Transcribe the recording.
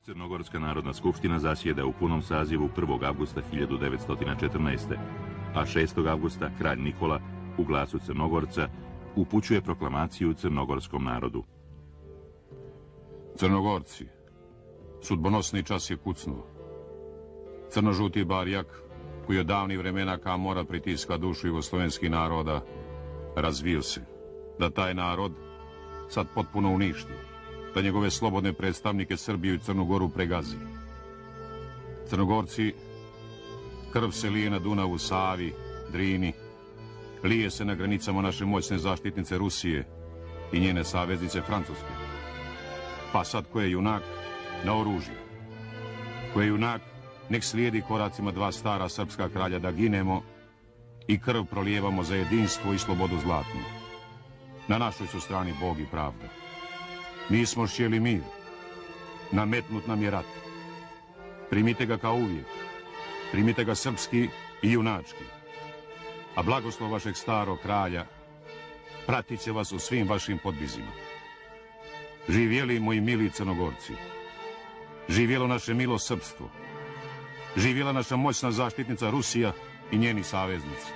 Crnogorska narodna skupština zasjeda u punom sazivu 1. avgusta 1914. a 6. avgusta kralj Nikola u glasu Crnogorca upućuje proklamaciju crnogorskom narodu. Crnogorci, sudbonosni čas je kucnuo. Crno-žuti barjak, koji od davnih vremena Kamora pritiska dušu jugoslovenskih naroda, razvio se, da taj narod sad potpuno uništi, da njegove slobodne predstavnike Srbiju i Crnu Goru pregazi. Crnogorci, krv se lije na Dunavu, Savi, Drini, lije se na granicama naše moćne zaštitnice Rusije i njene saveznice Francuske. Pa sad ko je junak, na oružje. Ko je junak, nek slijedi koracima dva stara srpska kralja da ginemo i krv prolijevamo za jedinstvo i slobodu zlatnu. Na našoj su strani Bog i pravda. Mi smo štjeli mir, nametnut nam je rat. Primite ga kao uvijek, primite ga srpski i junački. A blagoslov vašeg starog kralja pratit će vas u svim vašim podvizima. Živjeli moji mili Crnogorci, živjelo naše milo srpstvo, živjela naša moćna zaštitnica Rusija i njeni saveznici.